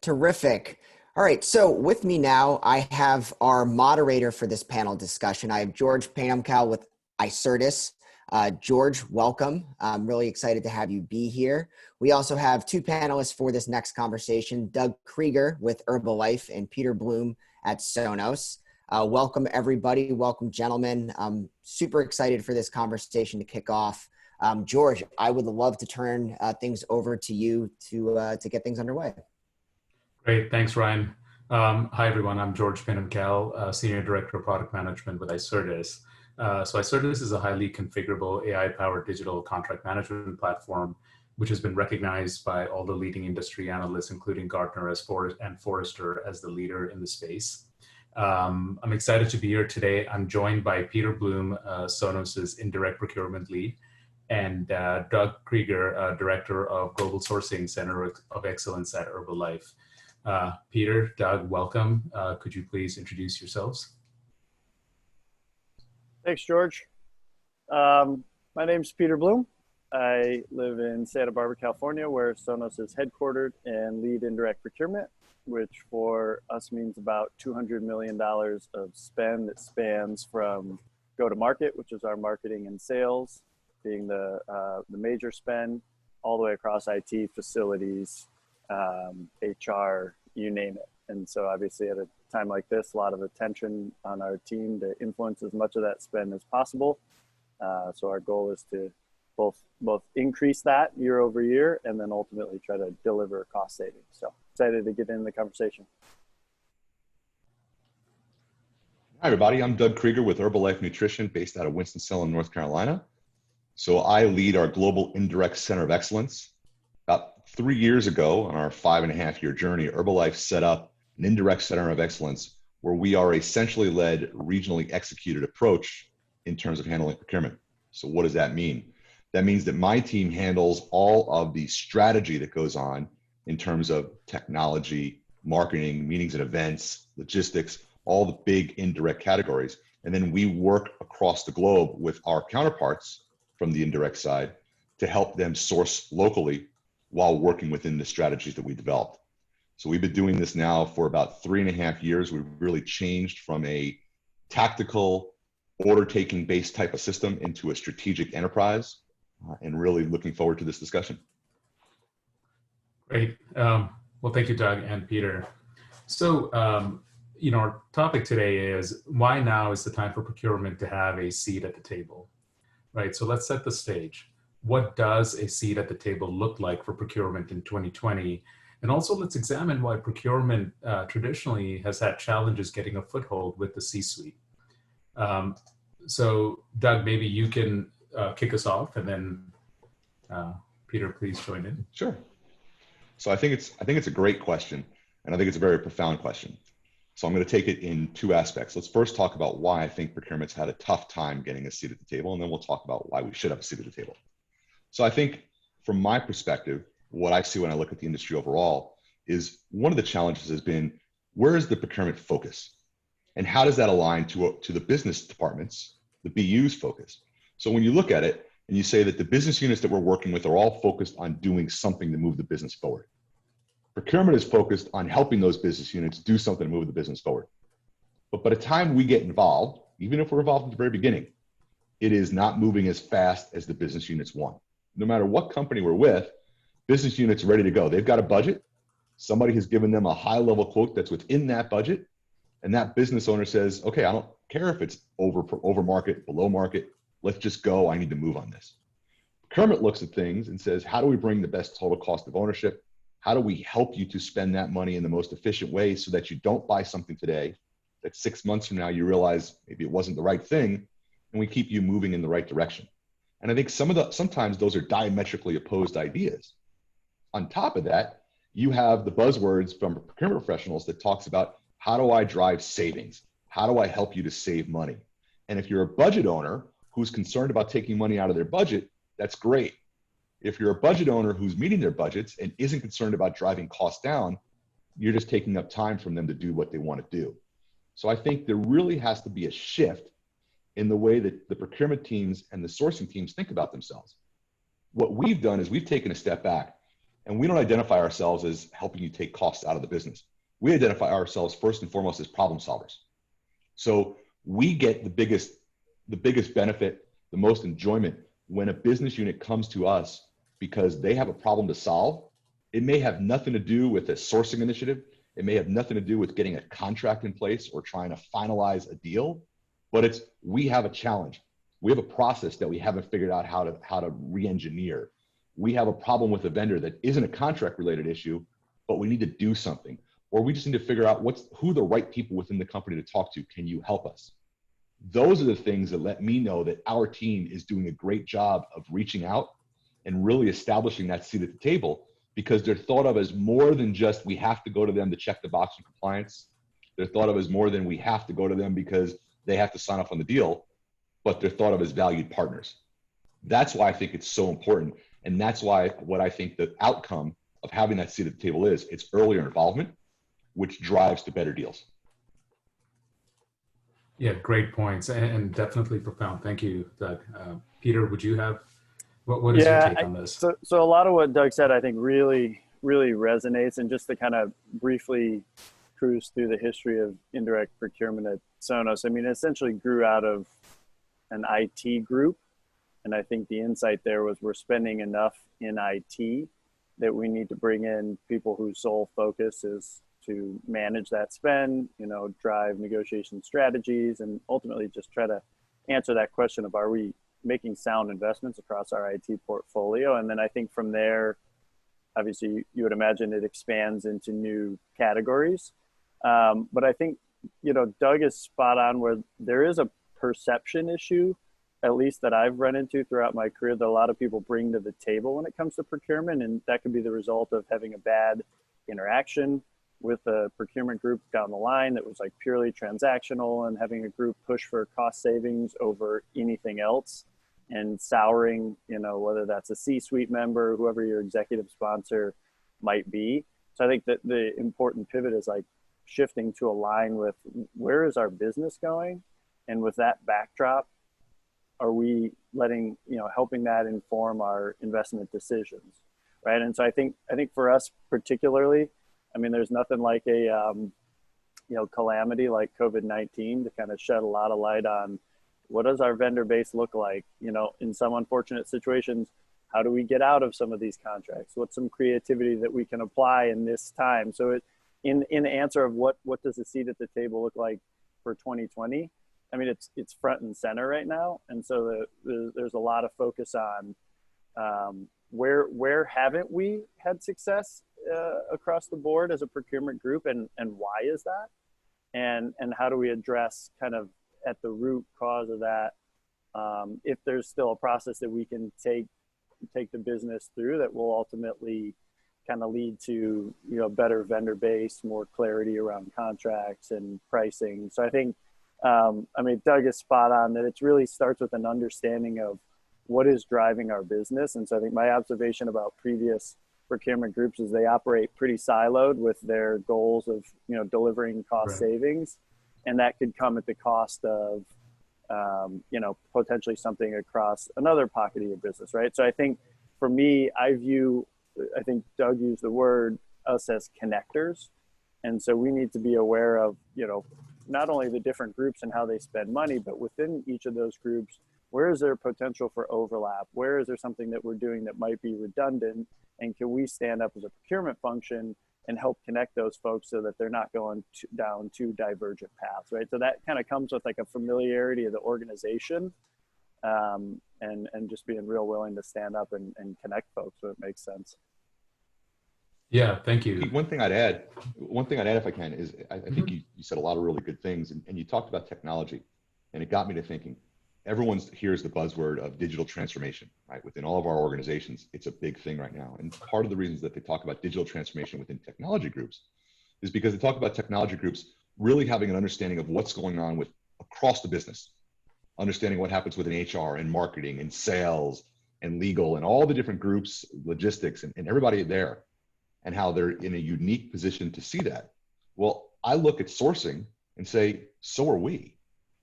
Terrific. All right, so with me now, I have our moderator for this panel discussion. I have George Painumkal with Icertis. George, welcome. I'm really excited to have you be here. We also have two panelists for this next conversation, Doug Krieger with Herbalife and Peter Bloom at Sonos. Welcome, everybody. Welcome, gentlemen. I'm super excited for this conversation to kick off. George, I would love to turn things over to you to get things underway. Great, thanks, Ryan. Hi, everyone. I'm George Painumkal, Senior Director of Product Management with Icertis. So Icertis is a highly configurable AI-powered digital contract management platform, which has been recognized by all the leading industry analysts, including Gartner and Forrester as the leader in the space. I'm excited to be here today. I'm joined by Peter Bloom, Sonos's Indirect Procurement Lead, and Doug Krieger, Director of Global Sourcing Center of Excellence at Herbalife. Peter, Doug, welcome. Could you please introduce yourselves? Thanks, George. My name's Peter Bloom. I live in Santa Barbara, California, where Sonos is headquartered and lead indirect procurement, which for us means about $200 million of spend that spans from go-to-market, which is our marketing and sales, being the major spend, all the way across IT, facilities, HR, you name it. And so obviously at a time like this, a lot of attention on our team to influence as much of that spend as possible. So our goal is to both increase that year over year and then ultimately try to deliver cost savings. So excited to get into the conversation. Hi, everybody. I'm Doug Krieger with Herbalife Nutrition based out of Winston-Salem, North Carolina. So I lead our Global Indirect Center of Excellence. About 3 years ago, on our 5.5-year journey, Herbalife set up an indirect center of excellence where we are a centrally led, regionally executed approach in terms of handling procurement. So what does that mean? That means that my team handles all of the strategy that goes on in terms of technology, marketing, meetings and events, logistics, all the big indirect categories. And then we work across the globe with our counterparts from the indirect side to help them source locally while working within the strategies that we developed. So we've been doing this now for about 3.5 years. We've really changed from a tactical order-taking based type of system into a strategic enterprise, and really looking forward to this discussion. Great. Well, thank you, Doug and Peter. So, our topic today is why now is the time for procurement to have a seat at the table, right? So let's set the stage. What does a seat at the table look like for procurement in 2020? And also let's examine why procurement traditionally has had challenges getting a foothold with the C-suite. So Doug, maybe you can kick us off, and then Peter, please join in. Sure. So I think it's a great question, and I think it's a very profound question. So I'm going to take it in two aspects. Let's first talk about why I think procurement's had a tough time getting a seat at the table, and then we'll talk about why we should have a seat at the table. So I think from my perspective, what I see when I look at the industry overall is one of the challenges has been, where is the procurement focus? And how does that align to the business departments, the BU's focus? So when you look at it and you say that the business units that we're working with are all focused on doing something to move the business forward. Procurement is focused on helping those business units do something to move the business forward. But by the time we get involved, even if we're involved at the very beginning, it is not moving as fast as the business units want. No matter what company we're with, business units are ready to go. They've got a budget. Somebody has given them a high-level quote that's within that budget. And that business owner says, okay, I don't care if it's over market, below market. Let's just go. I need to move on this. Procurement looks at things and says, how do we bring the best total cost of ownership? How do we help you to spend that money in the most efficient way so that you don't buy something today that 6 months from now you realize maybe it wasn't the right thing, and we keep you moving in the right direction? And I think sometimes those are diametrically opposed ideas. On top of that, you have the buzzwords from procurement professionals that talks about, how do I drive savings? How do I help you to save money? And if you're a budget owner who's concerned about taking money out of their budget, that's great. If you're a budget owner who's meeting their budgets and isn't concerned about driving costs down, you're just taking up time from them to do what they want to do. So I think there really has to be a shift in the way that the procurement teams and the sourcing teams think about themselves. What we've done is we've taken a step back And we don't identify ourselves as helping you take costs out of the business. We identify ourselves first and foremost as problem solvers. So we get the biggest benefit, the most enjoyment when a business unit comes to us because they have a problem to solve. It may have nothing to do with a sourcing initiative. It may have nothing to do with getting a contract in place or trying to finalize a deal, but we have a challenge. We have a process that we haven't figured out how to re-engineer. We have a problem with a vendor that isn't a contract related issue, but we need to do something. Or we just need to figure out who the right people within the company to talk to. Can you help us? Those are the things that let me know that our team is doing a great job of reaching out and really establishing that seat at the table, because they're thought of as more than just we have to go to them to check the box in compliance. They're thought of as more than we have to go to them because they have to sign off on the deal, but they're thought of as valued partners. That's why I think it's so important. And that's why what I think the outcome of having that seat at the table is, it's earlier involvement, which drives to better deals. Yeah, great points, and definitely profound. Thank you, Doug. Peter, would you have, what is your take on this? So a lot of what Doug said, I think really resonates. And just to kind of briefly cruise through the history of indirect procurement at Sonos, I mean, it essentially grew out of an IT group. And I think the insight there was we're spending enough in IT that we need to bring in people whose sole focus is to manage that spend, drive negotiation strategies, and ultimately just try to answer that question of, are we making sound investments across our IT portfolio? And then I think from there, obviously you would imagine it expands into new categories. But I think, Doug is spot on where there is a perception issue, at least that I've run into throughout my career, that a lot of people bring to the table when it comes to procurement. And that could be the result of having a bad interaction with a procurement group down the line that was like purely transactional, and having a group push for cost savings over anything else and souring, whether that's a C-suite member, whoever your executive sponsor might be. So I think that the important pivot is like shifting to align with where is our business going? And with that backdrop, are we helping that inform our investment decisions, right? And so I think for us particularly, I mean, there's nothing like a calamity like COVID-19 to kind of shed a lot of light on what does our vendor base look like. In some unfortunate situations, how do we get out of some of these contracts? What's some creativity that we can apply in this time? So in the answer of what does the seat at the table look like for 2020? I mean, it's front and center right now. And so there's a lot of focus on where haven't we had success across the board as a procurement group, and why is that? And how do we address kind of at the root cause of that? If there's still a process that we can take the business through that will ultimately kind of lead to, better vendor base, more clarity around contracts and pricing. So I think, Doug is spot on that it really starts with an understanding of what is driving our business. And so I think my observation about previous procurement groups is they operate pretty siloed with their goals of, delivering cost savings. And that could come at the cost of, potentially something across another pocket of your business, right? So I think for me, I think Doug used the word us as connectors. And so we need to be aware of, not only the different groups and how they spend money, but within each of those groups, where is there potential for overlap? Where is there something that we're doing that might be redundant? And can we stand up as a procurement function and help connect those folks so that they're not going down two divergent paths, right? So that kind of comes with like a familiarity of the organization, and just being real willing to stand up and connect folks so it makes sense. Yeah, thank you. One thing I'd add if I can is I think you said a lot of really good things, and you talked about technology, and it got me to thinking. Everyone hears the buzzword of digital transformation, right? Within all of our organizations, it's a big thing right now. And part of the reasons that they talk about digital transformation within technology groups is because they talk about technology groups really having an understanding of what's going on across the business, understanding what happens within HR and marketing and sales and legal and all the different groups, logistics and everybody there, and how they're in a unique position to see that. Well, I look at sourcing and say, so are we.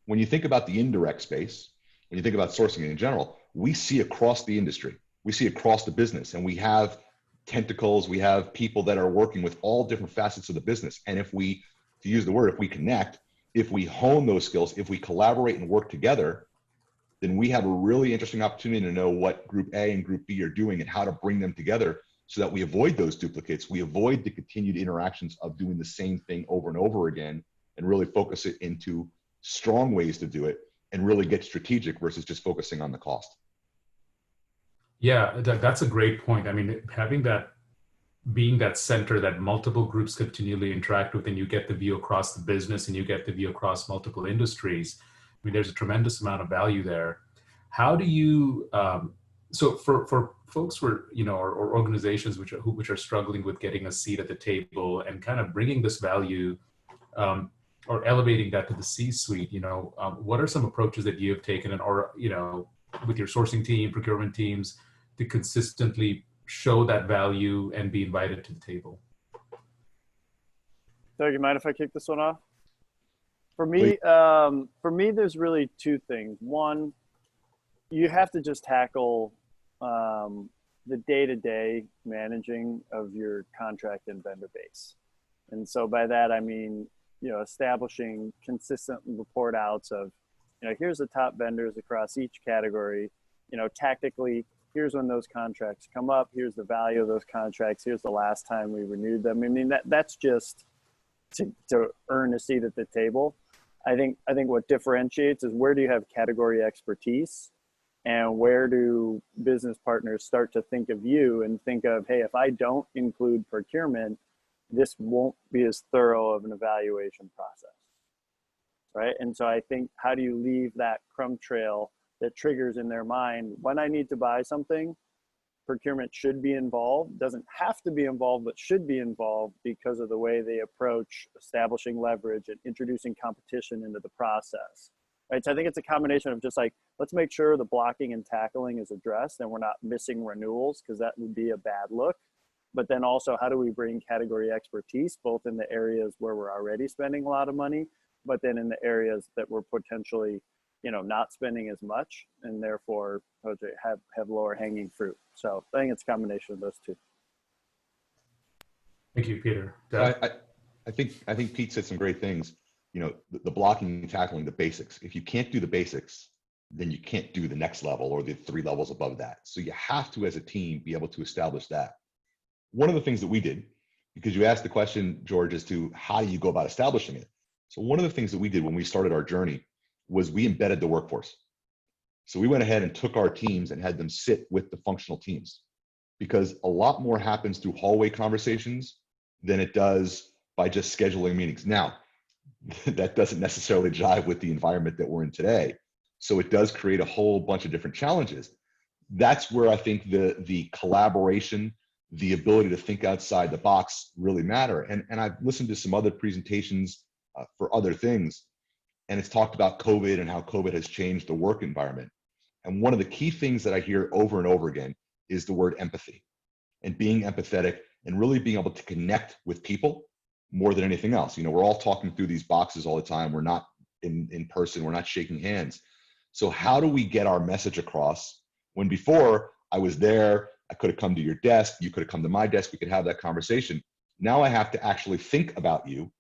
When you think about the indirect space, when you think about sourcing in general, we see across the industry, we see across the business, and we have tentacles. We have people that are working with all different facets of the business. And if we, to use the word, if we connect, if we hone those skills, if we collaborate and work together, then we have a really interesting opportunity to know what Group A and Group B are doing and how to bring them together so that we avoid those duplicates. We avoid the continued interactions of doing the same thing over and over again, and really focus it into strong ways to do it and really get strategic versus just focusing on the cost. Yeah, that's a great point. I mean, having that, being that center that multiple groups continually interact with, and you get the view across the business and you get the view across multiple industries. I mean, there's a tremendous amount of value there. How do you, so for folks who are, or organizations which are struggling with getting a seat at the table and kind of bringing this value, or elevating that to the C-suite, what are some approaches that you have taken, with your sourcing team, procurement teams, to consistently show that value and be invited to the table? Doug, you mind if I kick this one off? For me, there's really two things. One, you have to just tackle the day-to-day managing of your contract and vendor base. And so by that, I mean, establishing consistent report outs of, here's the top vendors across each category, tactically, here's when those contracts come up, here's the value of those contracts, here's the last time we renewed them. I mean, that's just to earn a seat at the table. I think what differentiates is, where do you have category expertise, and where do business partners start to think of you and think of, hey, if I don't include procurement, this won't be as thorough of an evaluation process, right? And so I think, how do you leave that crumb trail that triggers in their mind, when I need to buy something, procurement should be involved, doesn't have to be involved, but should be involved because of the way they approach establishing leverage and introducing competition into the process, right? So I think it's a combination of just like, let's make sure the blocking and tackling is addressed and we're not missing renewals, because that would be a bad look. But then also, how do we bring category expertise, both in the areas where we're already spending a lot of money, but then in the areas that we're potentially, not spending as much, and therefore have lower hanging fruit. So I think it's a combination of those two. Thank you, Peter. I think Pete said some great things. The blocking and tackling, the basics. If you can't do the basics, then you can't do the next level or the 3 levels above that. So you have to, as a team, be able to establish that. One of the things that we did, because you asked the question, George, as to how you go about establishing it. So one of the things that we did when we started our journey was we embedded the workforce. So we went ahead and took our teams and had them sit with the functional teams, because a lot more happens through hallway conversations than it does by just scheduling meetings. Now, that doesn't necessarily jive with the environment that we're in today. So it does create a whole bunch of different challenges. That's where I think the collaboration, the ability to think outside the box really matter. And I've listened to some other presentations for other things, and it's talked about COVID and how COVID has changed the work environment. And one of the key things that I hear over and over again is the word empathy, and being empathetic and really being able to connect with people more than anything else. We're all talking through these boxes all the time. We're not in person. We're not shaking hands. So how do we get our message across when before I was there, I could have come to your desk, you could have come to my desk, we could have that conversation. Now I have to actually think about you,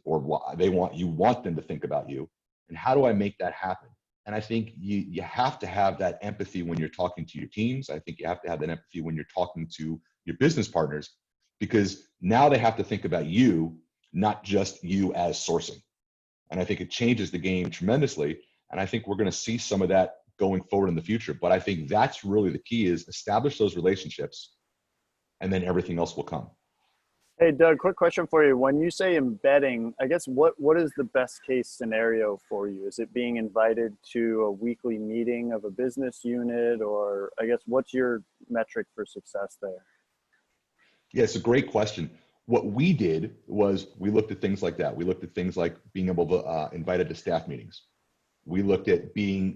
or what you want them to think about you. And how do I make that happen? And I think you have to have that empathy when you're talking to your teams. I think you have to have that empathy when you're talking to your business partners, because now they have to think about you, not just you as sourcing. And I think it changes the game tremendously. And I think we're going to see some of that going forward in the future. But I think that's really the key, is establish those relationships, and then everything else will come. Hey, Doug, quick question for you. When you say embedding, I guess what is the best case scenario for you? Is it being invited to a weekly meeting of a business unit, or I guess what's your metric for success there? Yeah, it's a great question. What we did was we looked at things like that. We looked at things like being able to invited to staff meetings. We looked at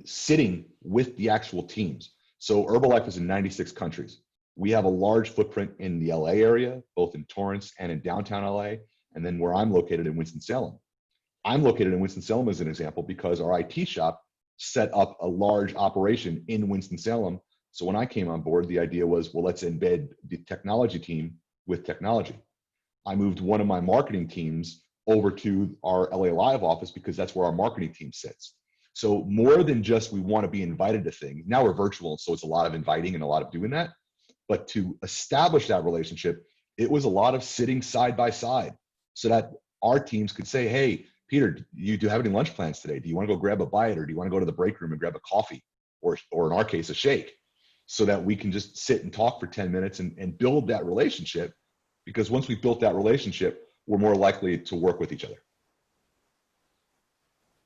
sitting with the actual teams. So Herbalife is in 96 countries. We have a large footprint in the LA area, both in Torrance and in downtown LA, and then where I'm located in Winston-Salem. I'm located in Winston-Salem as an example because our IT shop set up a large operation in Winston-Salem So when I came on board, the idea was, well, let's embed the technology team with technology. I moved one of my marketing teams over to our LA Live office because that's where our marketing team sits. So more than just we want to be invited to things, now we're virtual, so it's a lot of inviting and a lot of doing that. But to establish that relationship, it was a lot of sitting side by side so that our teams could say, hey, Peter, do you have any lunch plans today? Do you want to go grab a bite, or do you want to go to the break room and grab a coffee, or in our case, a shake, so that we can just sit and talk for 10 minutes and build that relationship. Because once we've built that relationship, we're more likely to work with each other.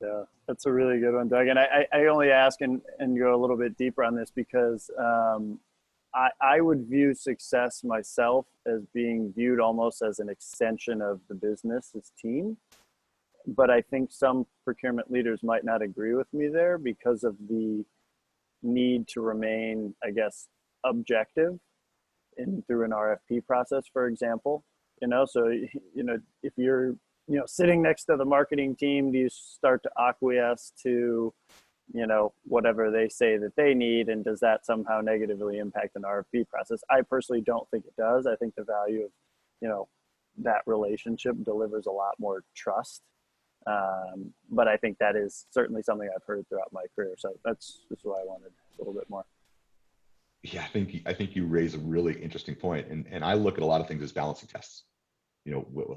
Yeah, that's a really good one, Doug. And I only ask and go a little bit deeper on this because I would view success myself as being viewed almost as an extension of the business's team. But I think some procurement leaders might not agree with me there because of the need to remain, I guess, objective through an RFP process, for example. So if you're sitting next to the marketing team, do you start to acquiesce to whatever they say that they need, and does that somehow negatively impact an RFP process? I personally don't think it does. I think the value of that relationship delivers a lot more trust. But I think that is certainly something I've heard throughout my career. So that's just why I wanted a little bit more. Yeah, I think you raise a really interesting point. And I look at a lot of things as balancing tests.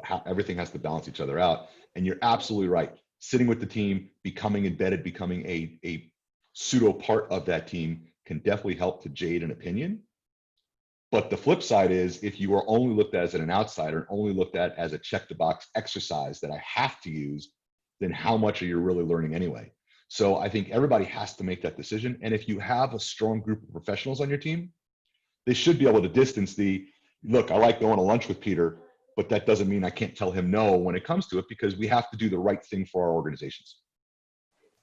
How everything has to balance each other out. And you're absolutely right. Sitting with the team, becoming embedded, becoming a pseudo part of that team can definitely help to jade an opinion. But the flip side is, if you are only looked at as an outsider and only looked at as a check the box exercise that I have to use, then how much are you really learning anyway? So I think everybody has to make that decision. And if you have a strong group of professionals on your team, they should be able to distance look, I like going to lunch with Peter, but that doesn't mean I can't tell him no when it comes to it, because we have to do the right thing for our organizations.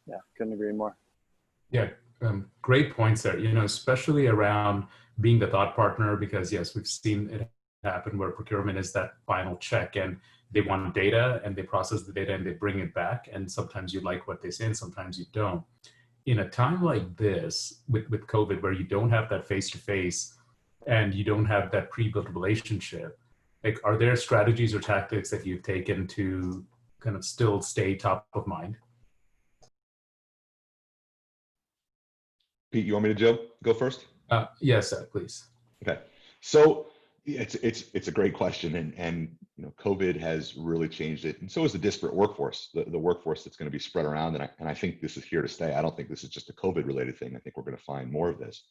Yeah, couldn't agree more. Yeah, great points there, especially around being the thought partner, because yes, we've seen it happen where procurement is that final check and they want data and they process the data and they bring it back. And sometimes you like what they say and sometimes you don't. In a time like this with COVID, where you don't have that face-to-face and you don't have that pre-built relationship, like, are there strategies or tactics that you've taken to kind of still stay top of mind? Pete, you want me to go first? Yes, please. Okay. So it's a great question, and COVID has really changed it, and so is the disparate workforce, the workforce that's going to be spread around, and I think this is here to stay. I don't think this is just a COVID related thing. I think we're going to find more of this,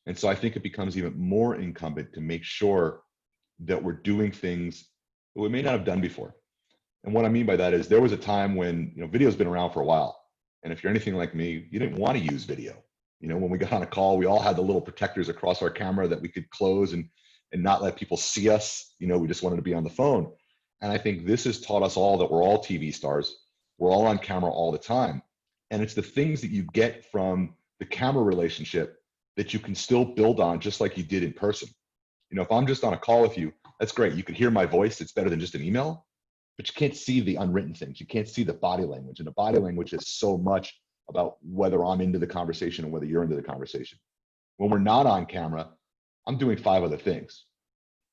and so I think it becomes even more incumbent to make sure that we're doing things that we may not have done before. And what I mean by that is, there was a time when video's been around for a while, and if you're anything like me, you didn't want to use video. When we got on a call, we all had the little protectors across our camera that we could close and not let people see us. We just wanted to be on the phone. And I think this has taught us all that we're all TV stars. We're all on camera all the time. And it's the things that you get from the camera relationship that you can still build on, just like you did in person. If I'm just on a call with you, that's great. You can hear my voice. It's better than just an email, but you can't see the unwritten things. You can't see the body language. And the body language is so much about whether I'm into the conversation and whether you're into the conversation. When we're not on camera, I'm doing 5 other things.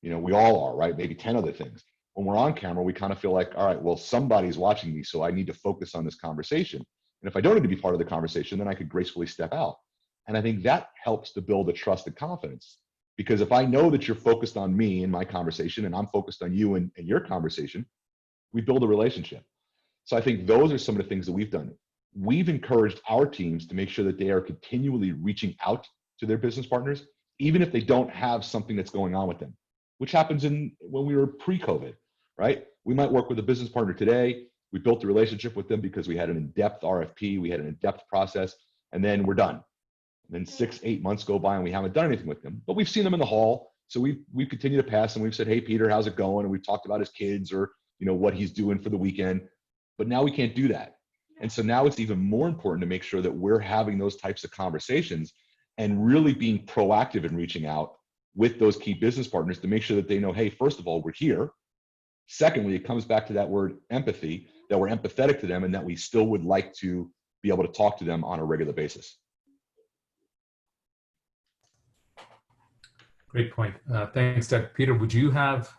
We all are, right? Maybe 10 other things. When we're on camera, we kind of feel like, all right, well, somebody's watching me, so I need to focus on this conversation. And if I don't need to be part of the conversation, then I could gracefully step out. And I think that helps to build a trust and confidence. Because if I know that you're focused on me in my conversation and I'm focused on you and your conversation, we build a relationship. So I think those are some of the things that we've done. We've encouraged our teams to make sure that they are continually reaching out to their business partners, even if they don't have something that's going on with them, which happens when we were pre-COVID, right? We might work with a business partner today. We built a relationship with them because we had an in-depth RFP, we had an in-depth process, and then we're done. And then 6-8 months go by and we haven't done anything with them, but we've seen them in the hall. So we've continued to pass and we've said, hey, Peter, how's it going? And we've talked about his kids or what he's doing for the weekend, but now we can't do that. And so now it's even more important to make sure that we're having those types of conversations and really being proactive in reaching out with those key business partners to make sure that they know, hey, first of all, we're here. Secondly, it comes back to that word empathy, that we're empathetic to them and that we still would like to be able to talk to them on a regular basis. Great point. Thanks, Doug. Peter, would you have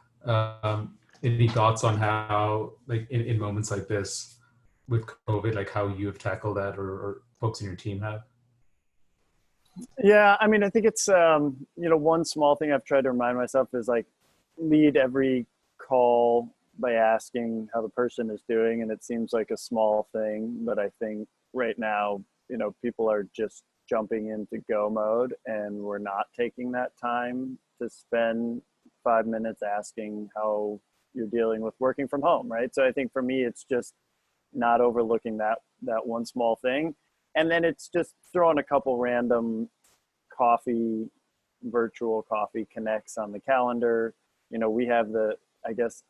any thoughts on how, like in moments like this with COVID, like how you have tackled that or folks in your team have? Yeah, I mean, I think it's one small thing I've tried to remind myself is like lead every call by asking how the person is doing, and it seems like a small thing, but I think right now, people are just jumping into go mode, and we're not taking that time to spend 5 minutes asking how you're dealing with working from home, right? So I think for me, it's just not overlooking that one small thing, and then it's just throwing a couple random virtual coffee connects on the calendar. We have the, I guess,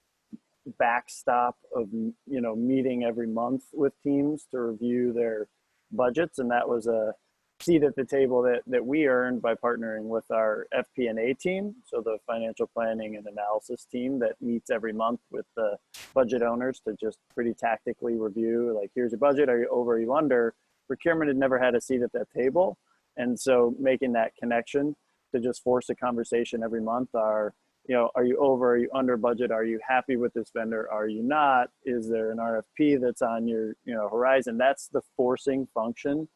backstop of, meeting every month with teams to review their budgets. And that was a seat at the table that we earned by partnering with our FP&A team. So the financial planning and analysis team that meets every month with the budget owners to just pretty tactically review, like, here's your budget. Are you over, are you under? Procurement had never had a seat at that table. And so making that connection to just force a conversation every month are you over, are you under budget? Are you happy with this vendor? Are you not? Is there an RFP that's on your horizon? That's the forcing function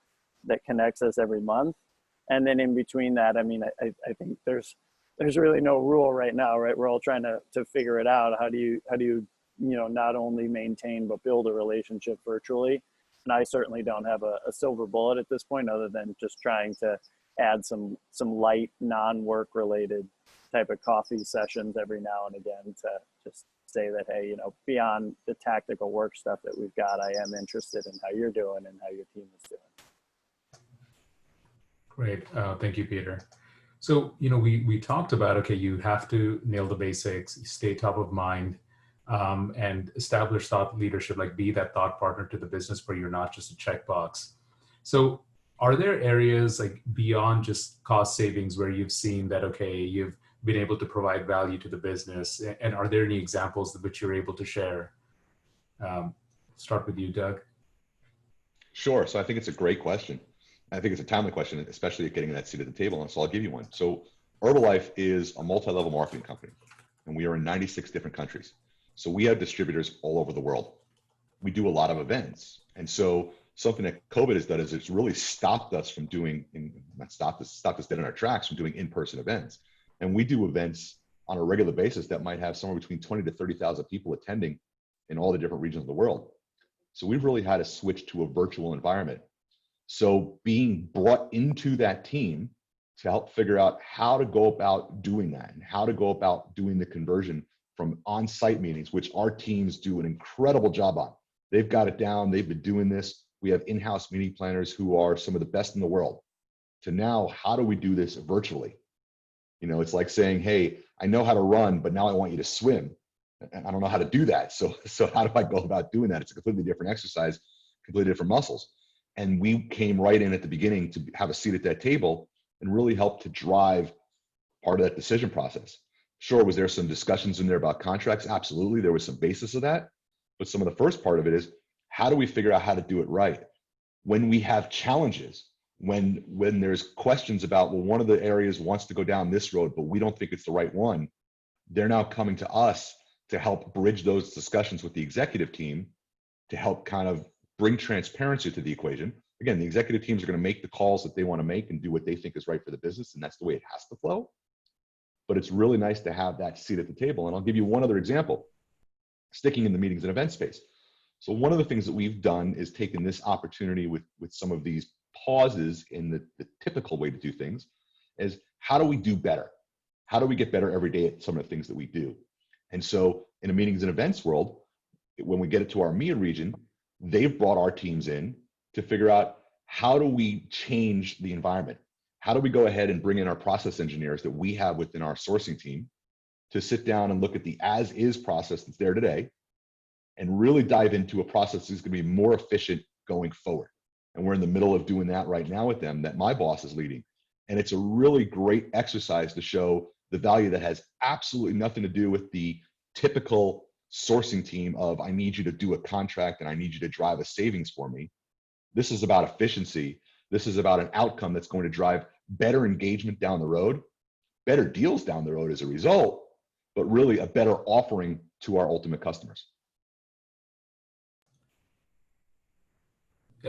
that connects us every month. And then in between that, I mean, I think there's really no rule right now, right? We're all trying to figure it out. How do you not only maintain but build a relationship virtually? And I certainly don't have a silver bullet at this point, other than just trying to add some light non-work related type of coffee sessions every now and again to just say that, hey, beyond the tactical work stuff that we've got, I am interested in how you're doing and how your team is doing. Great. Thank you, Peter. So, we talked about, okay, you have to nail the basics, stay top of mind, and establish thought leadership, like be that thought partner to the business where you're not just a checkbox. So are there areas like beyond just cost savings where you've seen that, okay, you've been able to provide value to the business? And are there any examples which you're able to share? Start with you, Doug. Sure. So I think it's a great question. I think it's a timely question, especially at getting that seat at the table. And so I'll give you one. So Herbalife is a multi-level marketing company, and we are in 96 different countries. So we have distributors all over the world. We do a lot of events. And so something that COVID has done is it's really stopped us from doing, stopped us dead in our tracks from doing in-person events. And we do events on a regular basis that might have somewhere between 20 to 30,000 people attending in all the different regions of the world. So we've really had to switch to a virtual environment. So being brought into that team to help figure out how to go about doing that and how to go about doing the conversion from on-site meetings, which our teams do an incredible job on. They've got it down. They've been doing this. We have in-house meeting planners who are some of the best in the world. To now, how do we do this virtually? It's like saying, hey, I know how to run, but now I want you to swim. And I don't know how to do that. So how do I go about doing that? It's a completely different exercise, completely different muscles. And we came right in at the beginning to have a seat at that table and really help to drive part of that decision process. Sure, was there some discussions in there about contracts? Absolutely, there was some basis of that. But some of the first part of it is, how do we figure out how to do it right? When we have challenges, when there's questions about, well, one of the areas wants to go down this road, but we don't think it's the right one, they're now coming to us to help bridge those discussions with the executive team to help kind of bring transparency to the equation. Again, the executive teams are going to make the calls that they want to make and do what they think is right for the business, and that's the way it has to flow. But it's really nice to have that seat at the table. And I'll give you one other example, sticking in the meetings and event space. So one of the things that we've done is taken this opportunity with some of these pauses in the typical way to do things is, how do we do better? How do we get better every day at some of the things that we do? And so in a meetings and events world, when we get it to our EMEA region, they've brought our teams in to figure out, how do we change the environment? How do we go ahead and bring in our process engineers that we have within our sourcing team to sit down and look at the as-is process that's there today and really dive into a process that's going to be more efficient going forward. And we're in the middle of doing that right now with them, that my boss is leading. And it's a really great exercise to show the value that has absolutely nothing to do with the typical sourcing team of, I need you to do a contract and I need you to drive a savings for me. This is about efficiency. This is about an outcome that's going to drive better engagement down the road better deals down the road as a result, but really a better offering to our ultimate customers.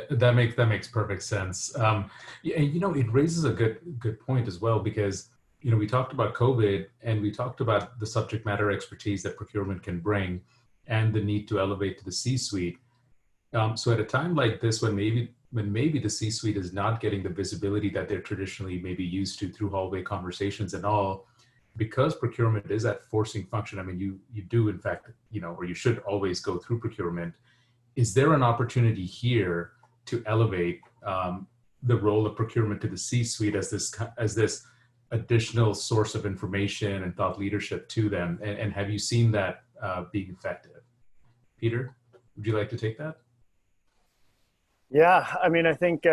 That makes perfect sense. Yeah, it raises a good point as well, because we talked about COVID and we talked about the subject matter expertise that procurement can bring and the need to elevate to the C-suite. So at a time like this, when maybe the C-suite is not getting the visibility that they're traditionally maybe used to through hallway conversations and all, because procurement is that forcing function. I mean, you do in fact, or you should always go through procurement. Is there an opportunity here to elevate the role of procurement to the C-suite as this additional source of information and thought leadership to them? And have you seen that being effective? Peter, would you like to take that? Yeah, I mean, I think,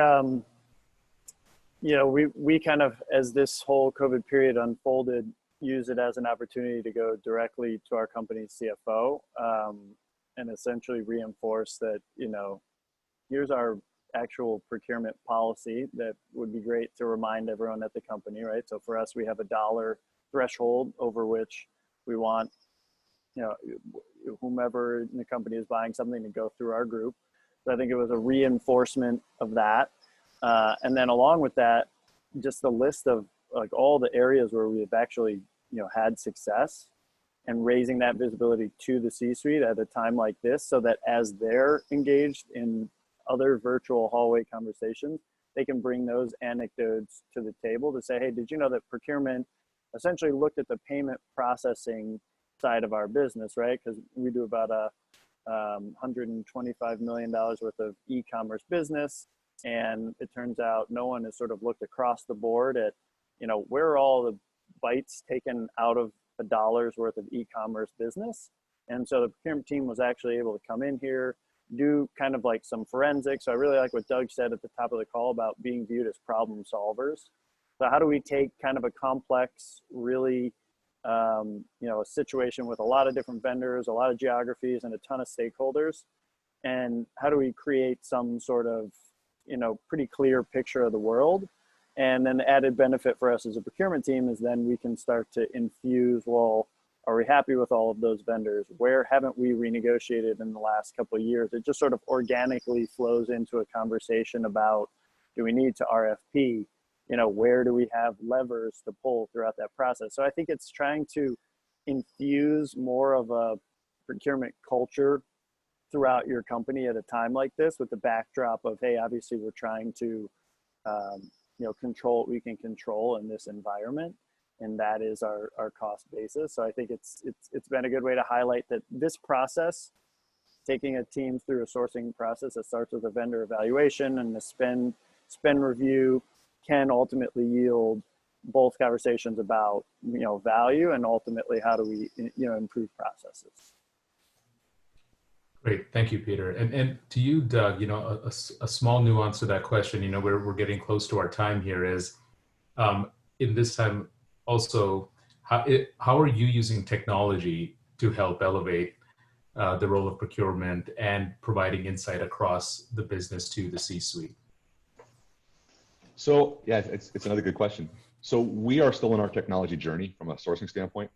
we kind of, as this whole COVID period unfolded, use it as an opportunity to go directly to our company's CFO and essentially reinforce that, here's our actual procurement policy that would be great to remind everyone at the company, right? So for us, we have a dollar threshold over which we want, whomever in the company is buying something to go through our group. So I think it was a reinforcement of that. And then along with that, just the list of like all the areas where we've actually, had success, and raising that visibility to the C-suite at a time like this, so that as they're engaged in other virtual hallway conversations, they can bring those anecdotes to the table to say, hey, did you know that procurement essentially looked at the payment processing side of our business, right? Because we do about $125 million worth of e-commerce business. And it turns out no one has sort of looked across the board at, where are all the bites taken out of a dollar's worth of e-commerce business. And so the procurement team was actually able to come in here, do kind of like some forensics. So I really like what Doug said at the top of the call about being viewed as problem solvers. So how do we take kind of a complex, really, a situation with a lot of different vendors, a lot of geographies, and a ton of stakeholders, and how do we create some sort of, pretty clear picture of the world? And then the added benefit for us as a procurement team is then we can start to infuse, well, are we happy with all of those vendors? Where haven't we renegotiated in the last couple of years? It just sort of organically flows into a conversation about, do we need to RFP? Where do we have levers to pull throughout that process? So I think it's trying to infuse more of a procurement culture throughout your company at a time like this, with the backdrop of, hey, obviously we're trying to, control what we can control in this environment. And that is our cost basis. So I think it's been a good way to highlight that this process, taking a team through a sourcing process that starts with a vendor evaluation and a spend review, can ultimately yield both conversations about, value, and ultimately how do we, improve processes. Great, thank you, Peter. And to you, Doug, a small nuance to that question, we're getting close to our time here, is in this time also, how are you using technology to help elevate the role of procurement and providing insight across the business to the C-suite? So yeah, it's another good question. So we are still in our technology journey from a sourcing standpoint.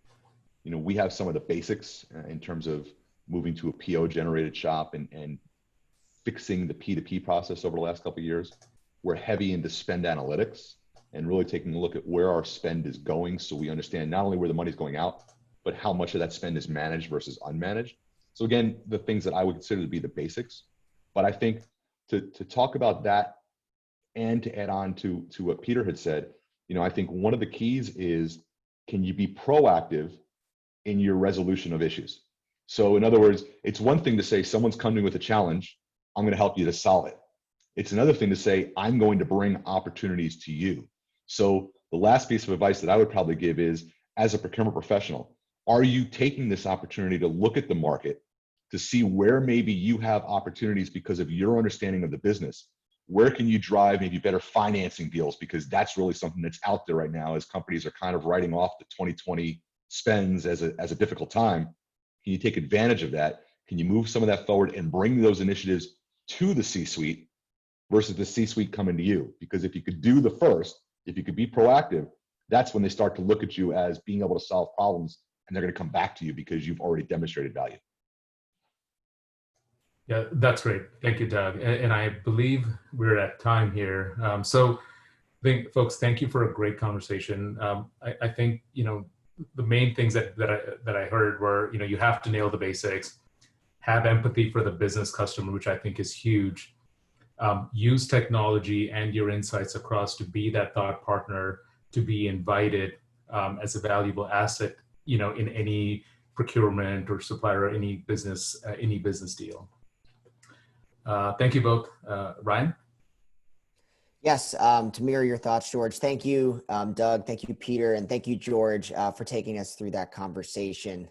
We have some of the basics in terms of moving to a PO generated shop and fixing the P2P process over the last couple of years. We're heavy into spend analytics and really taking a look at where our spend is going, so we understand not only where the money's going out, but how much of that spend is managed versus unmanaged. So again, the things that I would consider to be the basics. But I think to talk about that and to add on to what Peter had said, I think one of the keys is, can you be proactive in your resolution of issues? So in other words, it's one thing to say someone's coming with a challenge, I'm going to help you to solve it. It's another thing to say, I'm going to bring opportunities to you. So the last piece of advice that I would probably give is, as a procurement professional, are you taking this opportunity to look at the market to see where maybe you have opportunities because of your understanding of the business? Where can you drive maybe better financing deals? Because that's really something that's out there right now, as companies are kind of writing off the 2020 spends as a difficult time. Can you take advantage of that? Can you move some of that forward and bring those initiatives to the C-suite versus the C-suite coming to you? Because if you could do the first, if you could be proactive, that's when they start to look at you as being able to solve problems, and they're going to come back to you because you've already demonstrated value. Yeah, that's great. Thank you, Doug. And I believe we're at time here. So I think, folks, thank you for a great conversation. I think, the main things that I heard were, you have to nail the basics, have empathy for the business customer, which I think is huge. Use technology and your insights across to be that thought partner, to be invited as a valuable asset, in any procurement or supplier or any business deal. Thank you both. Ryan? Yes, to mirror your thoughts, George. Thank you, Doug. Thank you, Peter. And thank you, George, for taking us through that conversation.